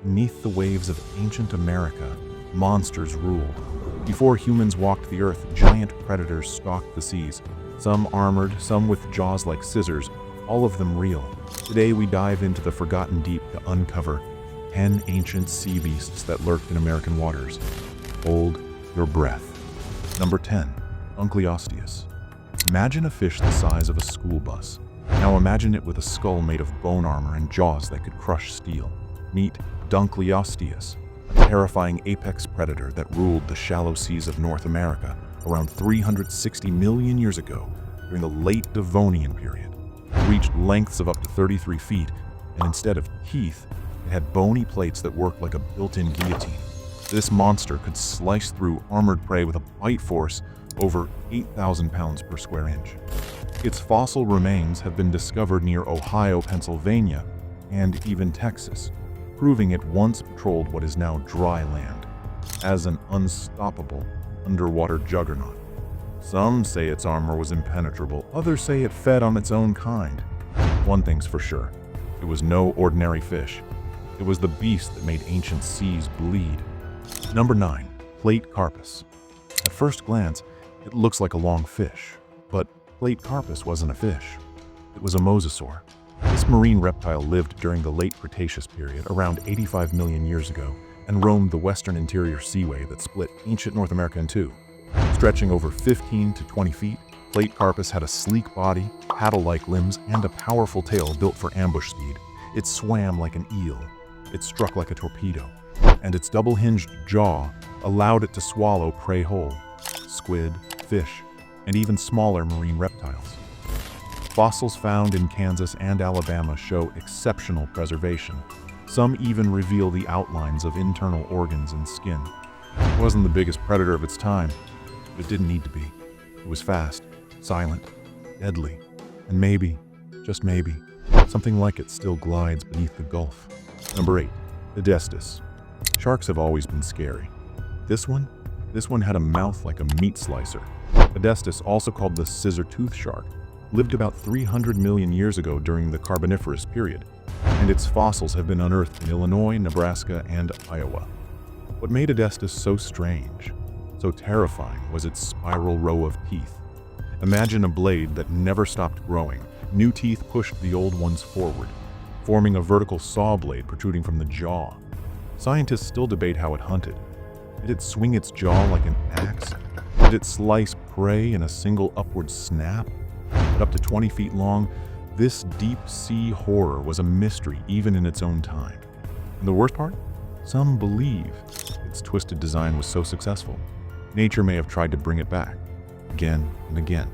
beneath the waves of ancient America, monsters ruled. Before humans walked the earth, giant predators stalked the seas, some armored, some with jaws like scissors, all of them real. Today we dive into the forgotten deep to uncover 10 ancient sea beasts that lurked in American waters. Hold your breath. Number 10. Dunkleosteus. Imagine a fish the size of a school bus. Now imagine it with a skull made of bone armor and jaws that could crush steel. Meet Dunkleosteus, a terrifying apex predator that ruled the shallow seas of North America around 360 million years ago during the late Devonian period. It reached lengths of up to 33 feet, and instead of teeth, it had bony plates that worked like a built-in guillotine. This monster could slice through armored prey with a bite force over 8,000 pounds per square inch. Its fossil remains have been discovered near Ohio, Pennsylvania, and even Texas, proving it once patrolled what is now dry land as an unstoppable underwater juggernaut. Some say its armor was impenetrable, others say it fed on its own kind. One thing's for sure, it was no ordinary fish. It was the beast that made ancient seas bleed. Number 9. Platecarpus. At first glance, it looks like a long fish, but Platecarpus wasn't a fish. It was a mosasaur. This marine reptile lived during the late Cretaceous period, around 85 million years ago, and roamed the western interior seaway that split ancient North America in two. Stretching over 15 to 20 feet, Platecarpus had a sleek body, paddle-like limbs, and a powerful tail built for ambush speed. It swam like an eel. It struck like a torpedo, and its double-hinged jaw allowed it to swallow prey whole: squid, fish, and even smaller marine reptiles. Fossils found in Kansas and Alabama show exceptional preservation. Some even reveal the outlines of internal organs and skin. It wasn't the biggest predator of its time, but it didn't need to be. It was fast, silent, deadly, and maybe, just maybe, something like it still glides beneath the Gulf. Number 8. Edestus. Sharks have always been scary. This one had a mouth like a meat slicer. Edestus, also called the Scissor-Toothed shark, lived about 300 million years ago during the Carboniferous period, and its fossils have been unearthed in Illinois, Nebraska, and Iowa. What made Edestus so strange, so terrifying, was its spiral row of teeth. Imagine a blade that never stopped growing. New teeth pushed the old ones forward, forming a vertical saw blade protruding from the jaw. Scientists still debate how it hunted. Did it swing its jaw like an axe? Did it slice prey in a single upward snap? At up to 20 feet long, this deep-sea horror was a mystery even in its own time. And the worst part? Some believe its twisted design was so successful, nature may have tried to bring it back, again and again.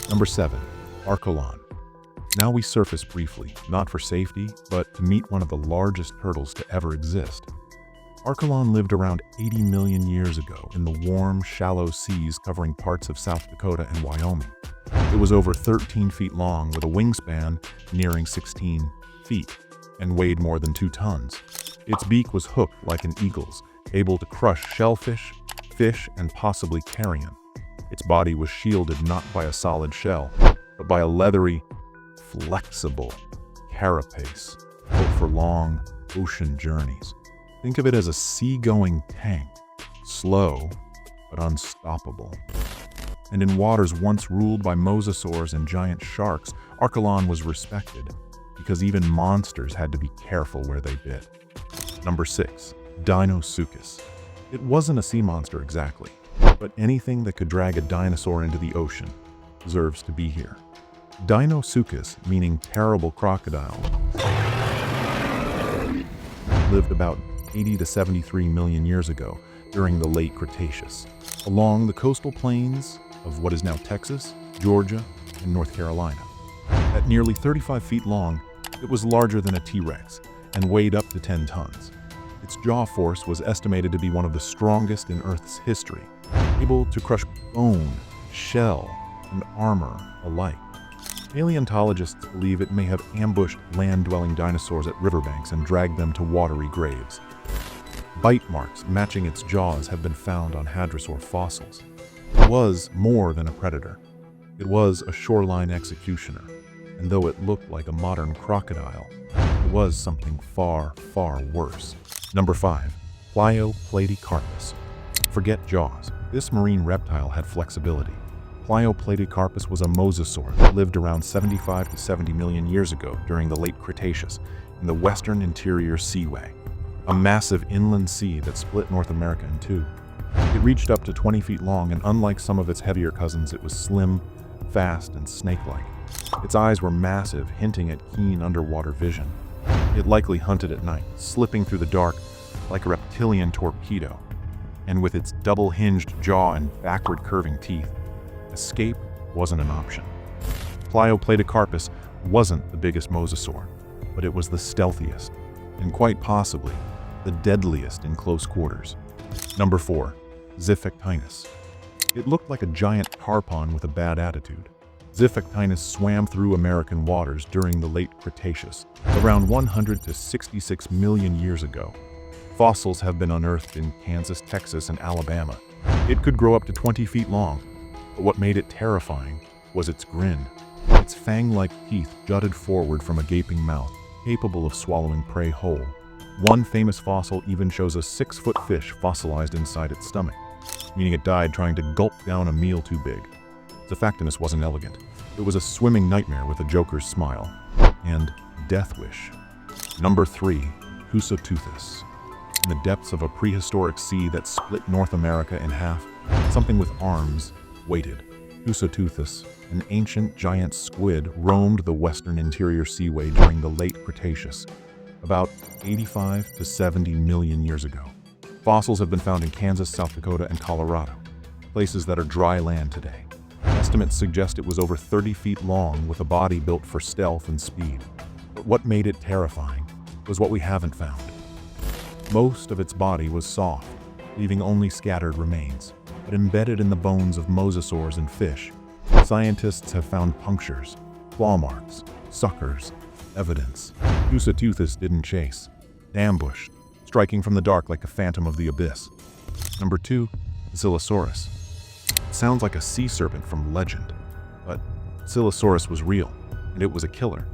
Number 7. Archelon. Now we surface briefly, not for safety, but to meet one of the largest turtles to ever exist. Archelon lived around 80 million years ago in the warm, shallow seas covering parts of South Dakota and Wyoming. It was over 13 feet long with a wingspan nearing 16 feet and weighed more than 2 tons. Its beak was hooked like an eagle's, able to crush shellfish, fish, and possibly carrion. Its body was shielded not by a solid shell, but by a leathery, flexible carapace built for long ocean journeys. Think of it as a seagoing tank, slow but unstoppable. And in waters once ruled by mosasaurs and giant sharks, Archelon was respected because even monsters had to be careful where they bit. Number 6. Deinosuchus. It wasn't a sea monster exactly, but anything that could drag a dinosaur into the ocean deserves to be here. Deinosuchus, meaning terrible crocodile, lived about 80 to 73 million years ago during the late Cretaceous, along the coastal plains of what is now Texas, Georgia, and North Carolina. At nearly 35 feet long, it was larger than a T-Rex and weighed up to 10 tons. Its jaw force was estimated to be one of the strongest in Earth's history, able to crush bone, shell, and armor alike. Paleontologists believe it may have ambushed land-dwelling dinosaurs at riverbanks and dragged them to watery graves. Bite marks matching its jaws have been found on hadrosaur fossils. It was more than a predator. It was a shoreline executioner, and though it looked like a modern crocodile, it was something far, far worse. Number 5. Plioplatecarpus. Forget jaws. This marine reptile had flexibility. Plioplatecarpus was a mosasaur that lived around 75 to 70 million years ago during the late Cretaceous in the western interior seaway, a massive inland sea that split North America in two. It reached up to 20 feet long, and unlike some of its heavier cousins, it was slim, fast, and snake-like. Its eyes were massive, hinting at keen underwater vision. It likely hunted at night, slipping through the dark like a reptilian torpedo. And with its double-hinged jaw and backward-curving teeth, escape wasn't an option. Plioplatecarpus wasn't the biggest mosasaur, but it was the stealthiest, and quite possibly the deadliest in close quarters. Number 4. Xiphactinus. It looked like a giant tarpon with a bad attitude. Xiphactinus swam through American waters during the late Cretaceous, around 100 to 66 million years ago. Fossils have been unearthed in Kansas, Texas, and Alabama. It could grow up to 20 feet long, but what made it terrifying was its grin. Its fang-like teeth jutted forward from a gaping mouth, capable of swallowing prey whole. One famous fossil even shows a 6-foot fish fossilized inside its stomach, meaning it died trying to gulp down a meal too big. Xiphactinus wasn't elegant. It was a swimming nightmare with a joker's smile and death wish. Number 3. Tusoteuthis. In the depths of a prehistoric sea that split North America in half, something with arms waited. Tusoteuthis, an ancient giant squid, roamed the western interior seaway during the late Cretaceous, about 85 to 70 million years ago. Fossils have been found in Kansas, South Dakota, and Colorado, places that are dry land today. Estimates suggest it was over 30 feet long, with a body built for stealth and speed. But what made it terrifying was what we haven't found. Most of its body was soft, leaving only scattered remains. But embedded in the bones of mosasaurs and fish, scientists have found punctures, claw marks, suckers, evidence. Tusoteuthis didn't chase, it ambushed, striking from the dark like a phantom of the abyss. Number 2. Basilosaurus. It sounds like a sea serpent from legend, but Basilosaurus was real, and it was a killer.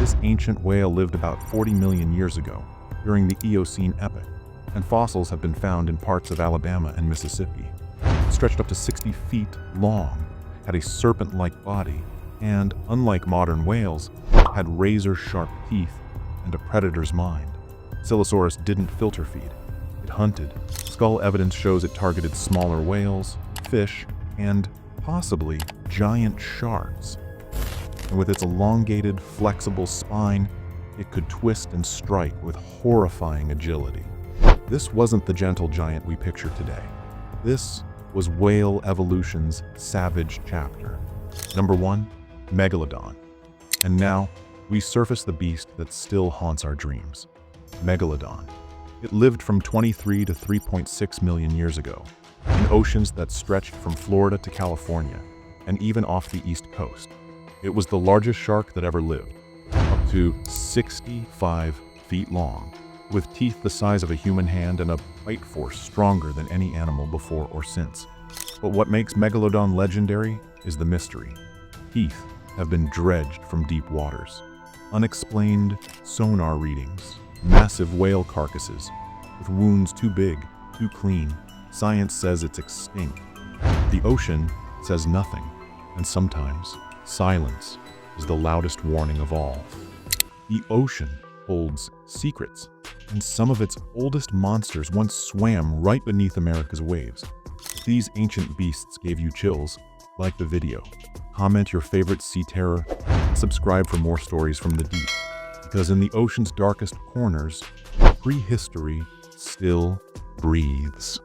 This ancient whale lived about 40 million years ago, during the Eocene epoch, and fossils have been found in parts of Alabama and Mississippi. It stretched up to 60 feet long, had a serpent-like body, and, unlike modern whales, had razor-sharp teeth and a predator's mind. Basilosaurus didn't filter feed. It hunted. Skull evidence shows it targeted smaller whales, fish, and possibly giant sharks. And with its elongated, flexible spine, it could twist and strike with horrifying agility. This wasn't the gentle giant we picture today. This was whale evolution's savage chapter. Number 1. Megalodon. And now, we surface the beast that still haunts our dreams. Megalodon. It lived from 23 to 3.6 million years ago, in oceans that stretched from Florida to California, and even off the East Coast. It was the largest shark that ever lived, up to 65 feet long, with teeth the size of a human hand and a bite force stronger than any animal before or since. But what makes Megalodon legendary is the mystery. Teeth have been dredged from deep waters. Unexplained sonar readings, massive whale carcasses, with wounds too big, too clean. Science says it's extinct. The ocean says nothing, and sometimes silence is the loudest warning of all. The ocean holds secrets, and some of its oldest monsters once swam right beneath America's waves. If these ancient beasts gave you chills, like the video, comment your favorite sea terror, and subscribe for more stories from the deep, because in the ocean's darkest corners, prehistory still breathes.